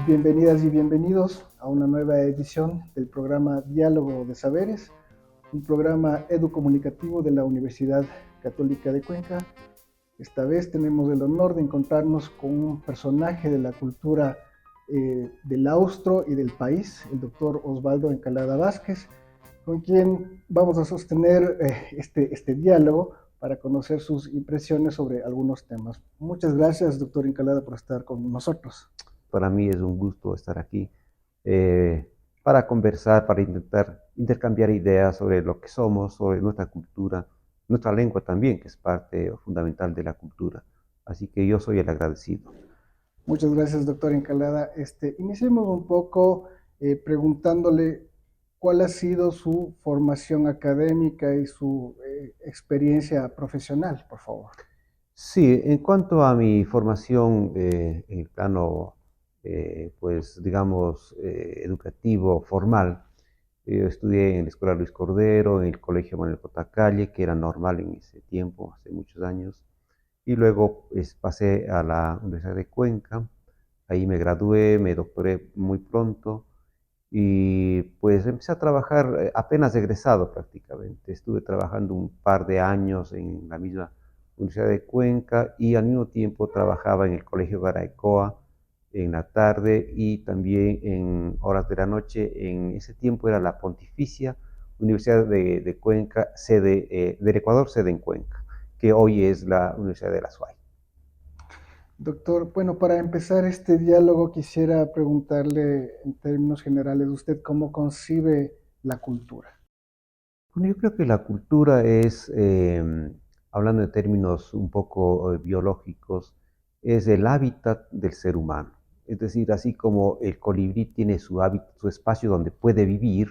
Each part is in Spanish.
Bienvenidas y bienvenidos a una nueva edición del programa Diálogo de Saberes, un programa educomunicativo de la Universidad Católica de Cuenca. Esta vez tenemos el honor de encontrarnos con un personaje de la cultura del austro y del país, el doctor Osvaldo Encalada Vázquez, con quien vamos a sostener este diálogo para conocer sus impresiones sobre algunos temas. Muchas gracias, doctor Encalada, por estar con nosotros. Para mí es un gusto estar aquí eh, para conversar, para intentar intercambiar ideas sobre lo que somos, sobre nuestra cultura, nuestra lengua también, que es parte fundamental de la cultura. Así que yo soy el agradecido. Muchas gracias, doctor Encalada. Iniciemos un poco preguntándole cuál ha sido su formación académica y su experiencia profesional, por favor. Sí, en cuanto a mi formación en el plano, pues digamos, educativo, formal, yo estudié en la Escuela Luis Cordero, en el Colegio Manuel Cotacalle, que era normal en ese tiempo, hace muchos años, y luego pues, pasé a la Universidad de Cuenca, ahí me gradué, me doctoré muy pronto, y pues empecé a trabajar apenas egresado prácticamente. Estuve trabajando un par de años en la misma Universidad de Cuenca y al mismo tiempo trabajaba en el Colegio Garaycoa en la tarde y también en horas de la noche. En ese tiempo era la Pontificia Universidad de Cuenca, sede del Ecuador, sede en Cuenca, que hoy es la Universidad de la SUAY. Doctor, bueno, para empezar este diálogo quisiera preguntarle en términos generales, ¿usted cómo concibe la cultura? Bueno, yo creo que la cultura es, hablando en términos un poco biológicos, es el hábitat del ser humano. Es decir, así como el colibrí tiene su hábitat, su espacio donde puede vivir,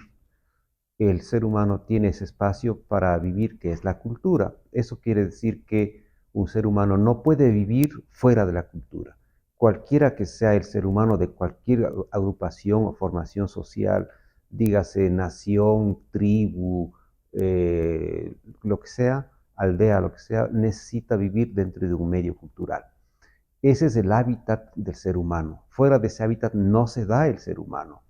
el ser humano tiene ese espacio para vivir, que es la cultura. Eso quiere decir que un ser humano no puede vivir fuera de la cultura. Cualquiera que sea el ser humano de cualquier agrupación o formación social, dígase nación, tribu, lo que sea, aldea, lo que sea, necesita vivir dentro de un medio cultural. Ese es el hábitat del ser humano. Fuera de ese hábitat no se da el ser humano.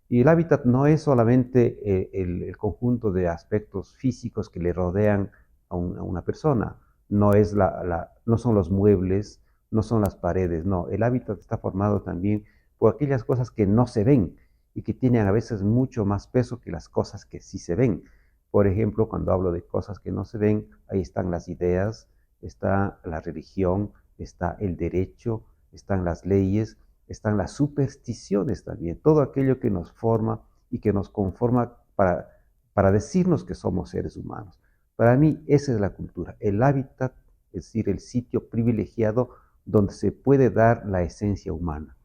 Y el hábitat no es solamente el conjunto de aspectos físicos que le rodean a una persona, no, es no son los muebles, no son las paredes, no, el hábitat está formado también por aquellas cosas que no se ven y que tienen a veces mucho más peso que las cosas que sí se ven. Por ejemplo, cuando hablo de cosas que no se ven, ahí están las ideas, está la religión, está el derecho, están las leyes, están las supersticiones también, todo aquello que nos forma y que nos conforma para decirnos que somos seres humanos. Para mí esa es la cultura, el hábitat, es decir, el sitio privilegiado donde se puede dar la esencia humana.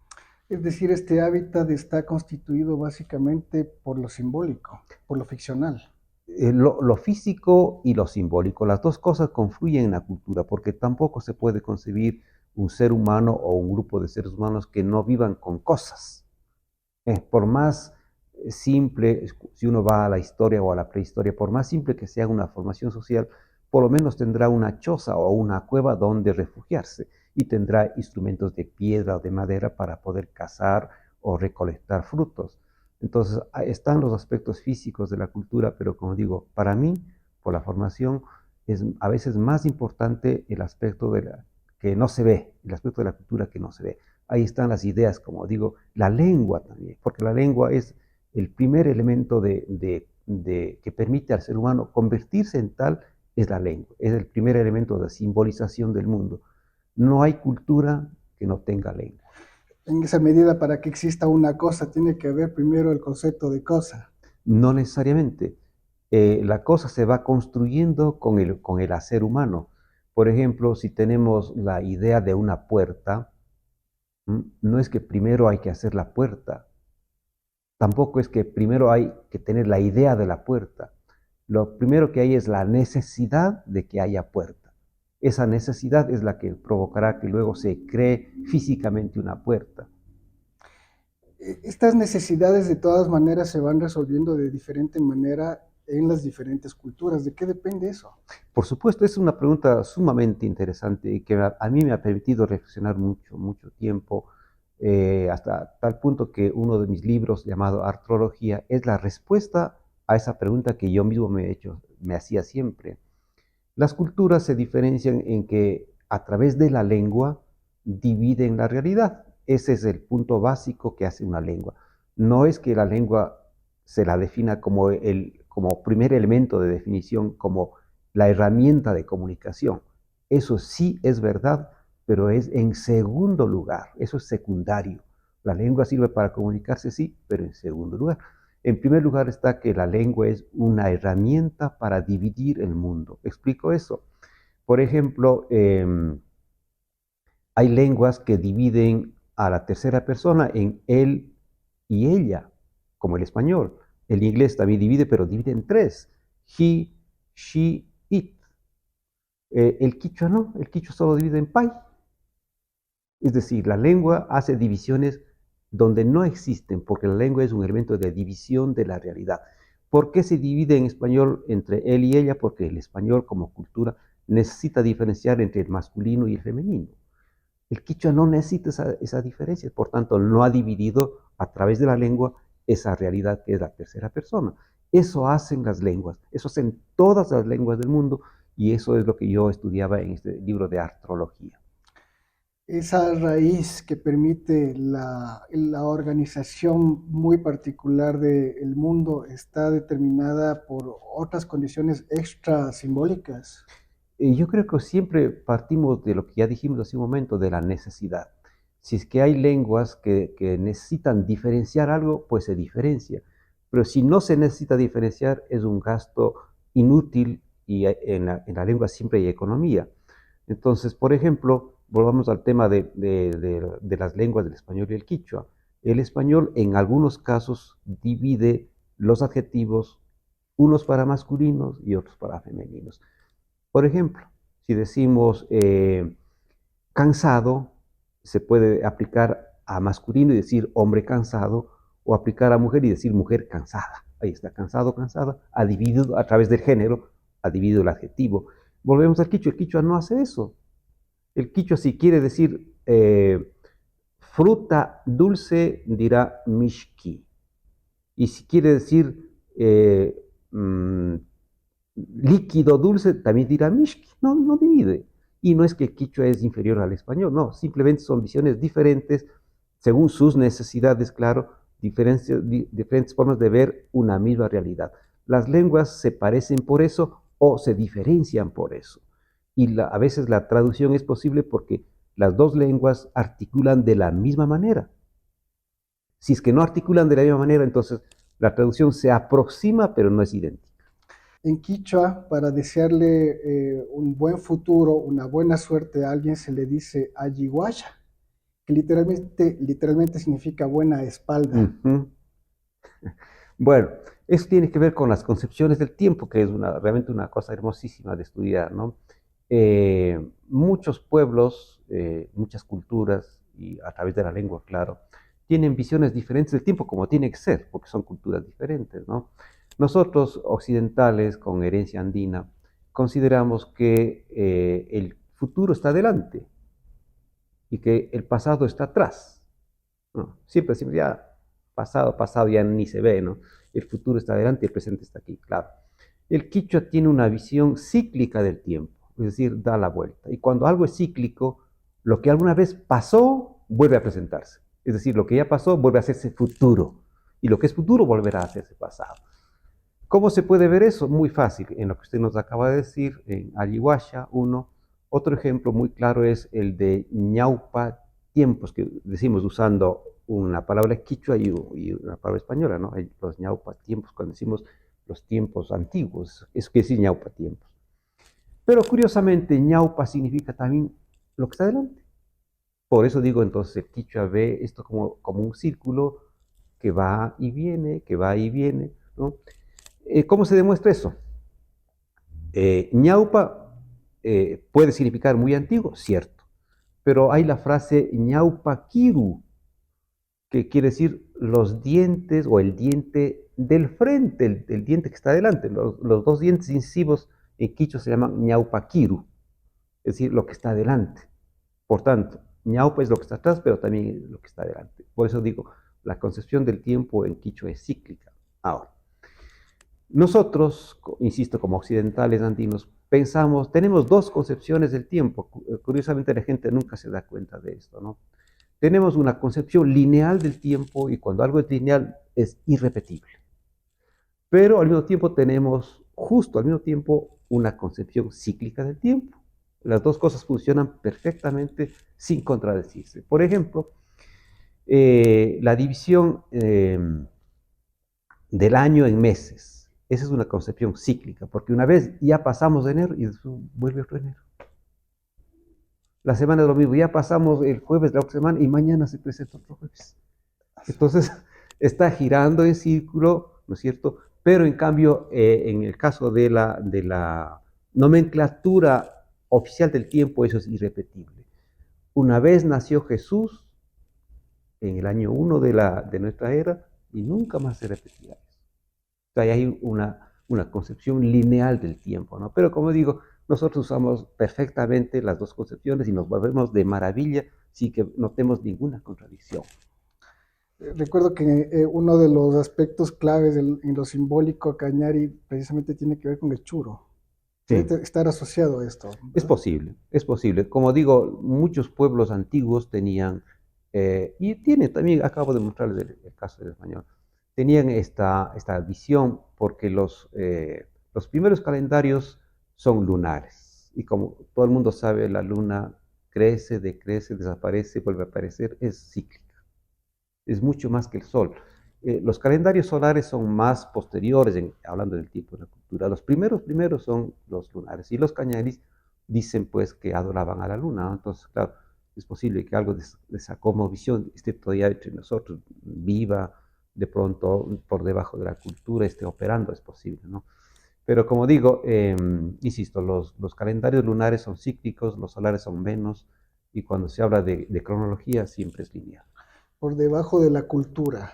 Es decir, este hábitat está constituido básicamente por lo simbólico, por lo ficcional. Lo físico y lo simbólico, las dos cosas confluyen en la cultura, porque tampoco se puede concebir un ser humano o un grupo de seres humanos que no vivan con cosas. Por más simple, si uno va a la historia o a la prehistoria, por más simple que sea una formación social, por lo menos tendrá una choza o una cueva donde refugiarse y tendrá instrumentos de piedra o de madera para poder cazar o recolectar frutos. Entonces, están los aspectos físicos de la cultura, pero como digo, para mí, por la formación, es a veces más importante el aspecto que no se ve, el aspecto de la cultura que no se ve. Ahí están las ideas, como digo, la lengua también, porque la lengua es el primer elemento que permite al ser humano convertirse en tal, es la lengua, es el primer elemento de simbolización del mundo. No hay cultura que no tenga lengua. En esa medida, para que exista una cosa, tiene que haber primero el concepto de cosa. No necesariamente. La cosa se va construyendo con el hacer humano. Por ejemplo, si tenemos la idea de una puerta, no es que primero hay que hacer la puerta, tampoco es que primero hay que tener la idea de la puerta. Lo primero que hay es la necesidad de que haya puerta. Esa necesidad es la que provocará que luego se cree físicamente una puerta. Estas necesidades de todas maneras se van resolviendo de diferente manera en las diferentes culturas. ¿De qué depende eso? Por supuesto, es una pregunta sumamente interesante y que a mí me ha permitido reflexionar mucho, mucho tiempo hasta tal punto que uno de mis libros llamado Artrología es la respuesta a esa pregunta que yo mismo me hacía siempre. Las culturas se diferencian en que a través de la lengua dividen la realidad. Ese es el punto básico que hace una lengua. No es que la lengua se la defina como primer elemento de definición, como la herramienta de comunicación. Eso sí es verdad, pero es en segundo lugar, eso es secundario. La lengua sirve para comunicarse, sí, pero en segundo lugar. En primer lugar está que la lengua es una herramienta para dividir el mundo. ¿Explico eso? Por ejemplo, hay lenguas que dividen a la tercera persona en él y ella, como el español. El inglés también divide, pero divide en tres: he, she, it. El quichua no, el quichua solo divide en pai. Es decir, la lengua hace divisiones donde no existen, porque la lengua es un elemento de división de la realidad. ¿Por qué se divide en español entre él y ella? Porque el español como cultura necesita diferenciar entre el masculino y el femenino. El quichua no necesita esa diferencia, por tanto no ha dividido a través de la lengua esa realidad que es la tercera persona. Eso hacen las lenguas, eso hacen todas las lenguas del mundo, y eso es lo que yo estudiaba en este libro de artrología. Esa raíz que permite la organización muy particular del mundo está determinada por otras condiciones extra simbólicas. Yo creo que siempre partimos de lo que ya dijimos hace un momento, de la necesidad. Si es que hay lenguas que necesitan diferenciar algo, pues se diferencia. Pero si no se necesita diferenciar, es un gasto inútil, y en la lengua siempre hay economía. Entonces, por ejemplo, volvamos al tema de las lenguas del español y el quichua. El español en algunos casos divide los adjetivos, unos para masculinos y otros para femeninos. Por ejemplo, si decimos cansado, se puede aplicar a masculino y decir hombre cansado, o aplicar a mujer y decir mujer cansada. Ahí está, cansado, cansada, ha dividido a través del género, ha dividido el adjetivo. Volvemos al quichua, el quichua no hace eso. El quichua, si quiere decir fruta dulce, dirá mishki. Y si quiere decir líquido dulce, también dirá mishki. No, no divide. Y no es que el quichua es inferior al español, no, simplemente son visiones diferentes, según sus necesidades, claro, diferentes formas de ver una misma realidad. Las lenguas se parecen por eso o se diferencian por eso. Y a veces la traducción es posible porque las dos lenguas articulan de la misma manera. Si es que no articulan de la misma manera, entonces la traducción se aproxima, pero no es idéntica. En quichua, para desearle un buen futuro, una buena suerte a alguien, se le dice ayiguaya, que literalmente significa buena espalda. Bueno, eso tiene que ver con las concepciones del tiempo, que es realmente una cosa hermosísima de estudiar, ¿no? Muchos pueblos, muchas culturas, y a través de la lengua, claro, tienen visiones diferentes del tiempo, como tiene que ser, porque son culturas diferentes, ¿no? Nosotros, occidentales, con herencia andina, consideramos que el futuro está adelante y que el pasado está atrás, ¿no? Siempre ya pasado, pasado ya ni se ve, ¿no? El futuro está adelante y el presente está aquí, claro. El quichua tiene una visión cíclica del tiempo, es decir, da la vuelta. Y cuando algo es cíclico, lo que alguna vez pasó vuelve a presentarse. Es decir, lo que ya pasó vuelve a hacerse futuro. Y lo que es futuro volverá a hacerse pasado. ¿Cómo se puede ver eso? Muy fácil, en lo que usted nos acaba de decir, en Ayihuasha, uno. Otro ejemplo muy claro es el de ñaupa tiempos, que decimos usando una palabra quichua y una palabra española, ¿no? Los ñaupa tiempos, cuando decimos los tiempos antiguos, eso quiere decir ñaupa tiempos. Pero curiosamente, ñaupa significa también lo que está adelante. Por eso digo, entonces, el quichua ve esto como un círculo que va y viene, que va y viene, ¿no? ¿Cómo se demuestra eso? Ñaupa puede significar muy antiguo, cierto, pero hay la frase ñaupa kiru, que quiere decir los dientes o el diente del frente, el diente que está adelante. Los dos dientes incisivos en quichua se llaman ñaupa kiru, es decir, lo que está adelante. Por tanto, ñaupa es lo que está atrás, pero también lo que está adelante. Por eso digo, la concepción del tiempo en quichua es cíclica. Ahora, nosotros, insisto, como occidentales andinos, pensamos, tenemos dos concepciones del tiempo. Curiosamente la gente nunca se da cuenta de esto, ¿no? Tenemos una concepción lineal del tiempo y cuando algo es lineal es irrepetible. Pero al mismo tiempo tenemos, justo al mismo tiempo, una concepción cíclica del tiempo. Las dos cosas funcionan perfectamente sin contradecirse. Por ejemplo, la división del año en meses. Esa es una concepción cíclica, porque una vez ya pasamos de enero y después vuelve otro enero. La semana es lo mismo, ya pasamos el jueves de la otra semana y mañana se presenta otro jueves. Entonces, está girando en círculo, ¿no es cierto? Pero en cambio, en el caso de la nomenclatura oficial del tiempo, eso es irrepetible. Una vez nació Jesús, en el año 1 de nuestra era, y nunca más se repetirá eso. Entonces, hay una concepción lineal del tiempo, ¿no? Pero como digo, nosotros usamos perfectamente las dos concepciones y nos volvemos de maravilla sin que notemos ninguna contradicción. Recuerdo que uno de los aspectos claves en lo simbólico Cañari precisamente tiene que ver con el churo. Sí. Puede estar asociado a esto, Es ¿verdad? posible, es posible. Como digo, muchos pueblos antiguos tenían, y tiene también, acabo de mostrarles el caso del español, tenían esta visión porque los primeros calendarios son lunares. Y como todo el mundo sabe, la luna crece, decrece, desaparece, vuelve a aparecer, es cíclica. Es mucho más que el sol. Los calendarios solares son más posteriores, hablando del tiempo de la cultura. Los primeros son los lunares. Y los cañaris dicen pues que adoraban a la luna, ¿no? Entonces, claro, es posible que algo de esa cosmovisión esté todavía entre nosotros, viva, de pronto por debajo de la cultura, esté operando, es posible, ¿no? Pero como digo, insisto, los calendarios lunares son cíclicos, los solares son menos, y cuando se habla de cronología siempre es lineal. Por debajo de la cultura.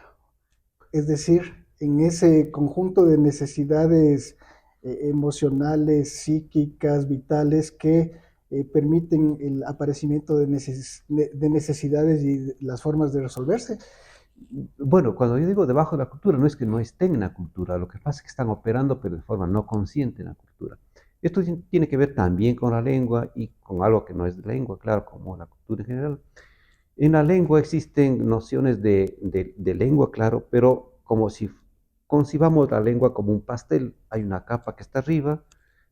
Es decir, en ese conjunto de necesidades emocionales, psíquicas, vitales que permiten el aparecimiento de necesidades y las formas de resolverse. Bueno, cuando yo digo debajo de la cultura, no es que no estén en la cultura, lo que pasa es que están operando, pero de forma no consciente en la cultura. Esto tiene que ver también con la lengua y con algo que no es lengua, claro, como la cultura en general. En la lengua existen nociones de lengua, claro, pero como si concibamos la lengua como un pastel, hay una capa que está arriba,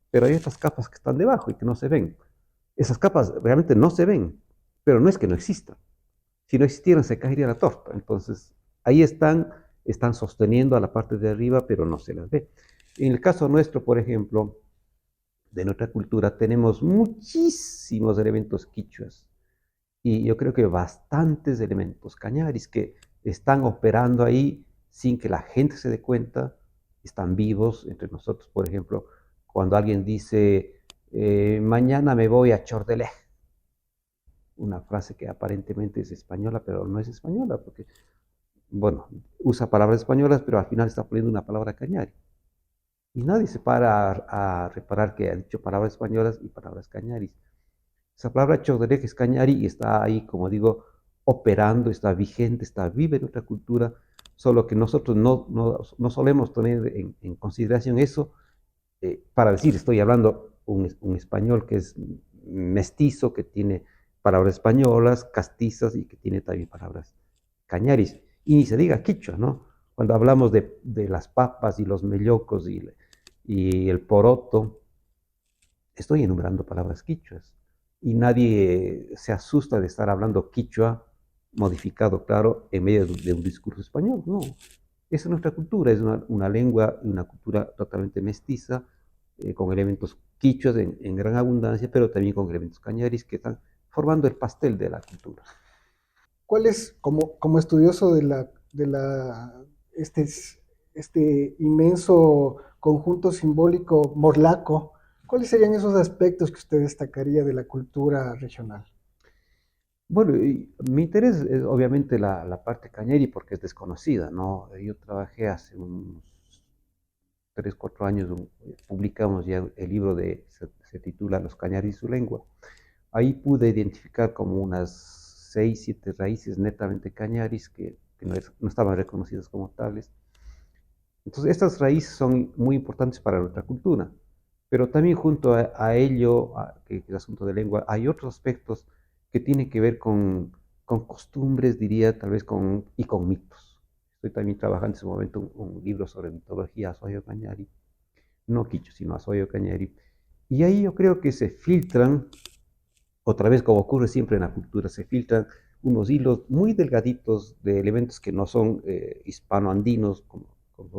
pero hay otras capas que están debajo y que no se ven. Esas capas realmente no se ven, pero no es que no existan. Si no existieran, se caería la torta. Entonces, ahí están sosteniendo a la parte de arriba, pero no se las ve. En el caso nuestro, por ejemplo, de nuestra cultura, tenemos muchísimos elementos quichuas y yo creo que bastantes elementos cañaris que están operando ahí sin que la gente se dé cuenta, están vivos entre nosotros. Por ejemplo, cuando alguien dice, mañana me voy a Chordelej, una frase que aparentemente es española, pero no es española, porque, bueno, usa palabras españolas, pero al final está poniendo una palabra cañari. Y nadie se para a reparar que ha dicho palabras españolas y palabras cañaris. Esa palabra Chordelej es cañari y está ahí, como digo, operando, está vigente, está viva en nuestra cultura, solo que nosotros no solemos tener en consideración eso para decir, estoy hablando un español que es mestizo, que tiene palabras españolas, castizas y que tiene también palabras cañaris. Y ni se diga quichua, ¿no? Cuando hablamos de las papas y los mellocos y el poroto, estoy enumerando palabras quichuas. Y nadie se asusta de estar hablando quichua modificado, claro, en medio de un discurso español. No, esa es nuestra cultura, es una lengua y una cultura totalmente mestiza, con elementos quichuas en gran abundancia, pero también con elementos cañaris que están formando el pastel de la cultura. ¿Cuál es, como estudioso este, este inmenso conjunto simbólico morlaco, cuáles serían esos aspectos que usted destacaría de la cultura regional? Bueno, y mi interés es obviamente la parte cañari porque es desconocida, ¿no? Yo trabajé hace unos 3, 4 años, publicamos ya el libro se titula Los cañaris y su lengua. Ahí pude identificar como unas 6, 7 raíces netamente cañaris que no estaban reconocidas como tales. Entonces, estas raíces son muy importantes para nuestra cultura, pero también junto a ello, que es el asunto de lengua, hay otros aspectos que tienen que ver con costumbres, diría, tal vez y con mitos. Estoy también trabajando en ese momento un libro sobre mitología Asoyo Cañari, no Quicho, sino Asoyo Cañari, y ahí yo creo que se filtran, otra vez como ocurre siempre en la cultura, se filtran unos hilos muy delgaditos de elementos que no son hispanoandinos como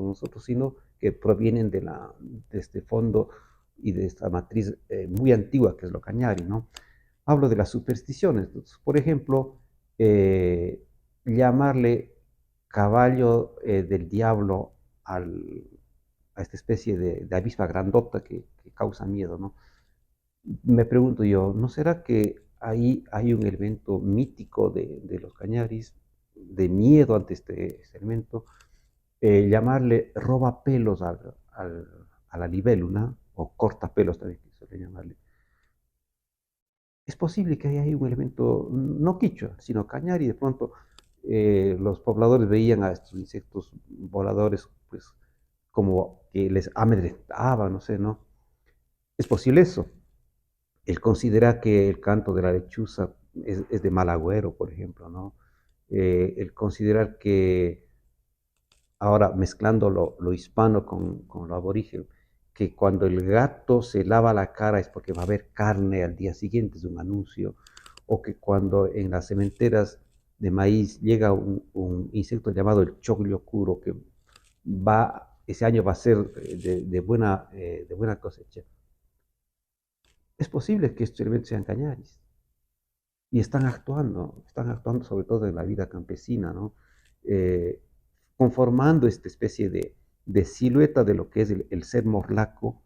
nosotros, sino que provienen de este fondo y de esta matriz muy antigua que es lo cañari, ¿no? Hablo de las supersticiones. Entonces, por ejemplo, llamarle caballo del diablo a esta especie de avispa grandota que causa miedo, ¿no? Me pregunto yo, ¿no será que ahí hay un elemento mítico de los cañaris, de miedo ante este elemento? Llamarle roba pelos a la libélula, o corta pelos también que suele llamarle. Es posible que haya ahí un elemento, no quichua, sino cañari, de pronto los pobladores veían a estos insectos voladores, pues, como que les amedrentaba, no sé, ¿no? Es posible eso. Él considera que el canto de la lechuza es de mal agüero, por ejemplo, ¿no? El considerar que, ahora mezclando lo hispano con lo aborigen, que cuando el gato se lava la cara es porque va a haber carne al día siguiente, es un anuncio, o que cuando en las cementeras de maíz llega un insecto llamado el choclo curo, que ese año va a ser de buena cosecha. Es posible que estos elementos sean cañaris y están actuando sobre todo en la vida campesina, ¿no? Eh, Conformando esta especie de silueta de lo que es el ser morlaco,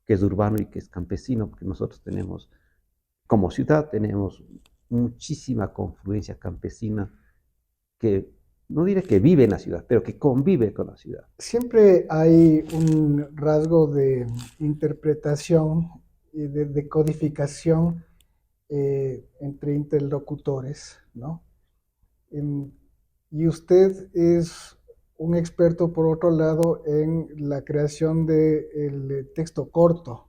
que es urbano y que es campesino, porque nosotros tenemos, como ciudad, tenemos muchísima confluencia campesina que no diré que vive en la ciudad, pero que convive con la ciudad. Siempre hay un rasgo de interpretación y de codificación entre interlocutores, ¿no? Em, y usted es un experto, por otro lado, en la creación del texto corto.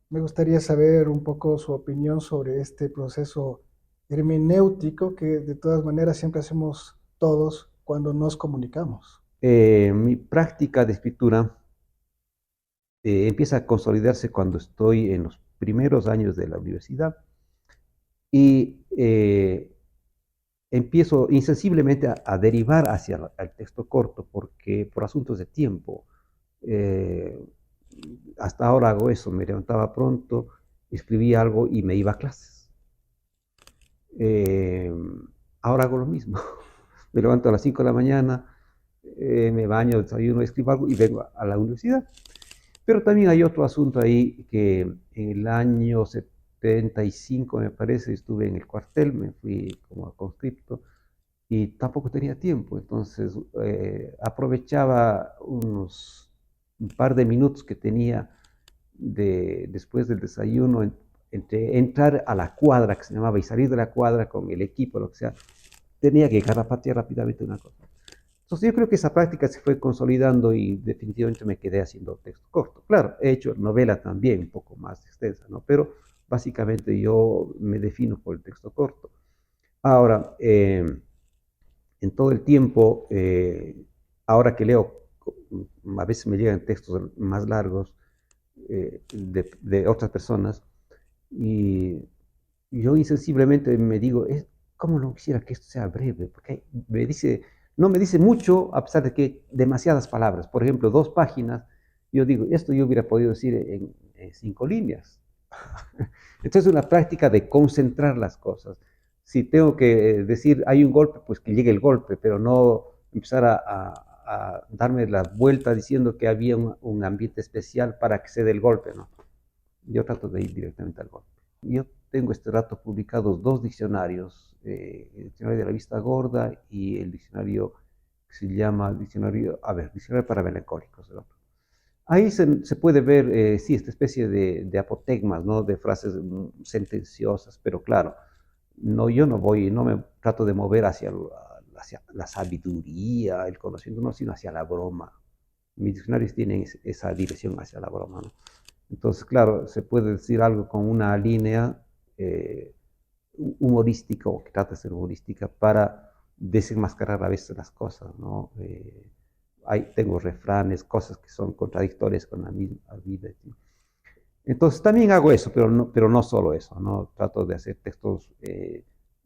Me gustaría saber un poco su opinión sobre este proceso hermenéutico que de todas maneras siempre hacemos todos cuando nos comunicamos. Mi práctica de escritura empieza a consolidarse cuando estoy en los primeros años de la universidad y empiezo insensiblemente a derivar hacia el texto corto porque por asuntos de tiempo, eh, hasta ahora hago eso, me levantaba pronto, escribía algo y me iba a clases. Eh, Ahora hago lo mismo, me levanto a las 5 de la mañana, me baño, desayuno, escribo algo y vengo a la universidad. Pero también hay otro asunto ahí que en el año 75, me parece, estuve en el cuartel, me fui como conscripto y tampoco tenía tiempo, entonces aprovechaba un par de minutos que tenía después del desayuno entre entrar a la cuadra que se llamaba y salir de la cuadra con el equipo, lo que sea, tenía que garapatear rápidamente una cosa. Entonces yo creo que esa práctica se fue consolidando y definitivamente me quedé haciendo texto corto. Claro, he hecho novela también, un poco más extensa, ¿no? Pero básicamente yo me defino por el texto corto. Ahora, en todo el tiempo, ahora que leo, a veces me llegan textos más largos de otras personas y yo insensiblemente me digo, ¿cómo no quisiera que esto sea breve? Porque no me dice mucho a pesar de que demasiadas palabras. Por ejemplo, 2 páginas, yo digo, esto yo hubiera podido decir en 5 líneas. Entonces es una práctica de concentrar las cosas. Si tengo que decir hay un golpe, pues que llegue el golpe, pero no empezar a darme la vuelta diciendo que había un ambiente especial para que se dé el golpe, ¿no? Yo trato de ir directamente al golpe. Yo tengo este rato publicados 2 diccionarios, el diccionario de la vista gorda y el diccionario que se llama diccionario para melancólicos. ¿No? Ahí se puede ver, sí, esta especie de apotegmas, ¿no? De frases sentenciosas, pero claro, No, yo no voy, no me trato de mover hacia la sabiduría, el conocimiento, no, sino hacia la broma. Mis diccionarios tienen esa dirección hacia la broma, ¿no? Entonces, claro, se puede decir algo con una línea eh, humorística o que trata de ser humorística para desenmascarar a veces las cosas, ¿no? Tengo refranes, cosas que son contradictorias con la misma vida. ¿Sí? Entonces también hago eso, pero no solo eso, ¿no? Trato de hacer textos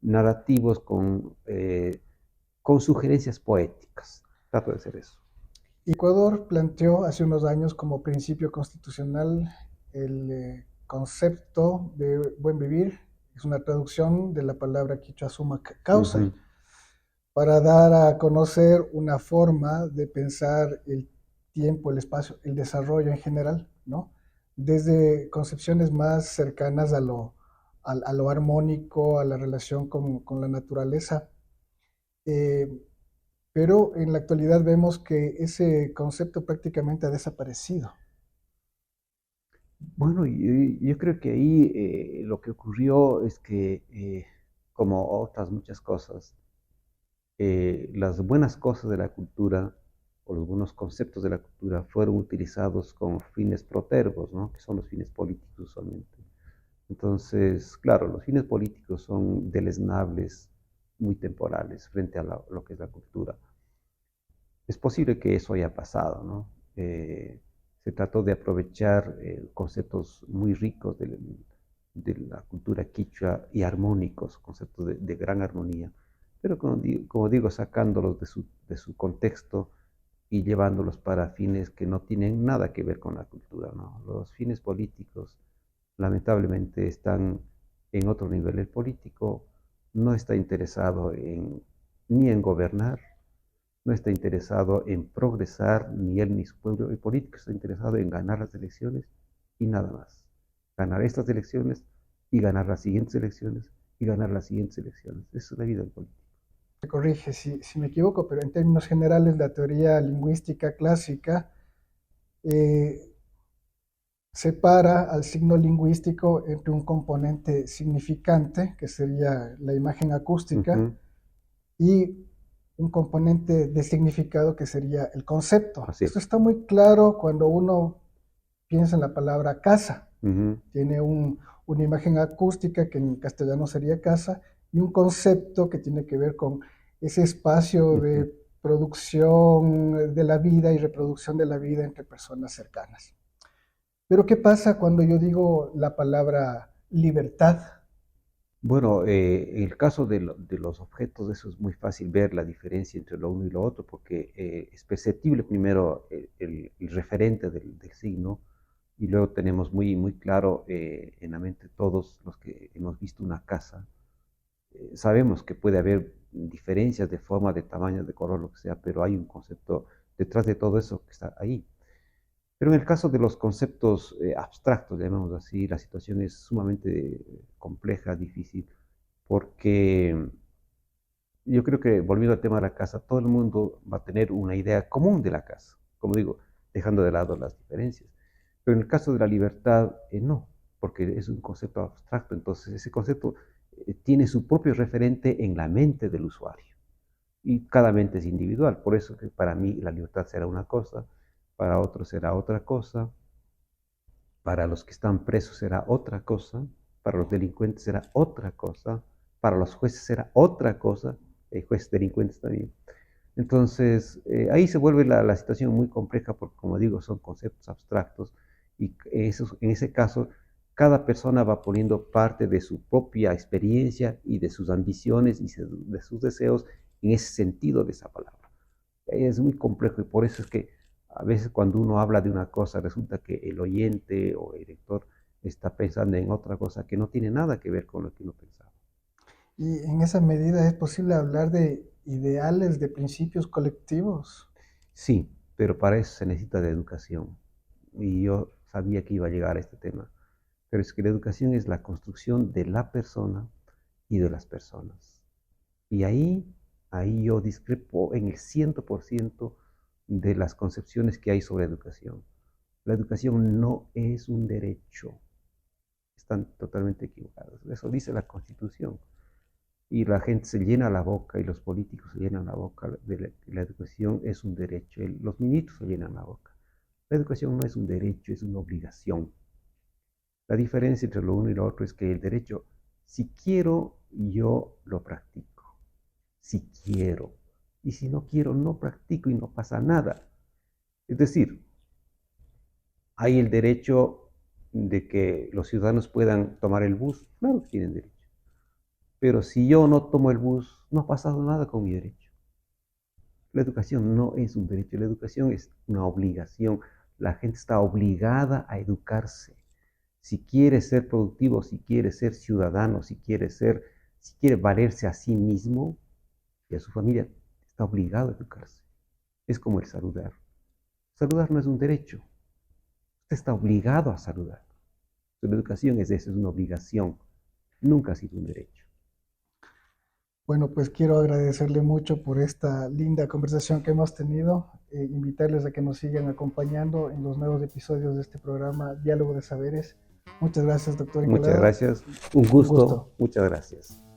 narrativos con sugerencias poéticas. Trato de hacer eso. Ecuador planteó hace unos años como principio constitucional el concepto de buen vivir, es una traducción de la palabra quichua suma causa, Ujú. para dar a conocer una forma de pensar el tiempo, el espacio, el desarrollo en general, ¿no? Desde concepciones más cercanas a lo armónico, a la relación con la naturaleza. Eh, pero en la actualidad vemos que ese concepto prácticamente ha desaparecido. Bueno, yo creo que ahí lo que ocurrió es que, como otras muchas cosas, las buenas cosas de la cultura o los buenos conceptos de la cultura fueron utilizados con fines protervos, ¿no? Que son los fines políticos usualmente. Entonces, claro, los fines políticos son deleznables, muy temporales frente a lo que es la cultura. Es posible que eso haya pasado, ¿no? Se trató de aprovechar conceptos muy ricos de la cultura quichua y armónicos, conceptos de gran armonía, pero como digo, sacándolos de su contexto y llevándolos para fines que no tienen nada que ver con la cultura, ¿no? Los fines políticos lamentablemente están en otro nivel. El político no está interesado ni en gobernar, no está interesado en progresar, ni él ni su pueblo. El político está interesado en ganar las elecciones y nada más. Ganar estas elecciones y ganar las siguientes elecciones y ganar las siguientes elecciones. Esa es la vida del político. Me corrige si me equivoco, pero en términos generales la teoría lingüística clásica eh, separa al signo lingüístico entre un componente significante, que sería la imagen acústica, Ujú. y un componente de significado, que sería el concepto. Así Esto es. está muy claro cuando uno piensa en la palabra casa. Ujú. Tiene una imagen acústica, que en castellano sería casa, y un concepto que tiene que ver con ese espacio Ujú. de producción de la vida y reproducción de la vida entre personas cercanas. Pero ¿qué pasa cuando yo digo la palabra libertad? Bueno, en el caso de los objetos, eso es muy fácil ver la diferencia entre lo uno y lo otro, porque es perceptible primero el referente del signo, y luego tenemos muy claro en la mente todos los que hemos visto una casa. Sabemos que puede haber diferencias de forma, de tamaño, de color, lo que sea, pero hay un concepto detrás de todo eso que está ahí. Pero en el caso de los conceptos abstractos, llamémoslo así, la situación es sumamente compleja, difícil, porque yo creo que, volviendo al tema de la casa, todo el mundo va a tener una idea común de la casa, como digo, dejando de lado las diferencias. Pero en el caso de la libertad, no, porque es un concepto abstracto, entonces ese concepto tiene su propio referente en la mente del usuario. Y cada mente es individual, por eso que para mí la libertad será una cosa, para otros será otra cosa, para los que están presos será otra cosa, para los delincuentes será otra cosa, para los jueces será otra cosa, jueces delincuentes también. Entonces, ahí se vuelve la situación muy compleja porque, como digo, son conceptos abstractos y en ese caso, cada persona va poniendo parte de su propia experiencia y de sus ambiciones y de sus deseos en ese sentido de esa palabra. Es muy complejo y por eso es que a veces cuando uno habla de una cosa resulta que el oyente o el lector está pensando en otra cosa que no tiene nada que ver con lo que uno pensaba. Y en esa medida es posible hablar de ideales, de principios colectivos. Sí, pero para eso se necesita de educación. Y yo sabía que iba a llegar a este tema. Pero es que la educación es la construcción de la persona y de las personas. Y ahí yo discrepo en el 100% de las concepciones que hay sobre educación. La educación no es un derecho. Están totalmente equivocados. Eso dice la Constitución. y la gente se llena la boca y los políticos se llenan la boca de la educación es un derecho. Los ministros se llenan la boca. La educación no es un derecho, es una obligación. La diferencia entre lo uno y lo otro es que el derecho, si quiero, yo lo practico. Si quiero. Y si no quiero, no practico y no pasa nada. Es decir, hay el derecho de que los ciudadanos puedan tomar el bus. Claro que tienen derecho. Pero si yo no tomo el bus, no ha pasado nada con mi derecho. La educación no es un derecho, la educación es una obligación. La gente está obligada a educarse. Si quiere ser productivo, si quiere ser ciudadano, si quiere valerse a sí mismo y a su familia, está obligado a educarse. Es como el saludar. Saludar no es un derecho. Usted está obligado a saludar. La educación es eso, es una obligación. Nunca ha sido un derecho. Bueno, pues quiero agradecerle mucho por esta linda conversación que hemos tenido, invitarles a que nos sigan acompañando en los nuevos episodios de este programa Diálogo de Saberes. Muchas gracias, doctor Muchas Incalada. gracias. Un Un gusto. gusto. Muchas gracias.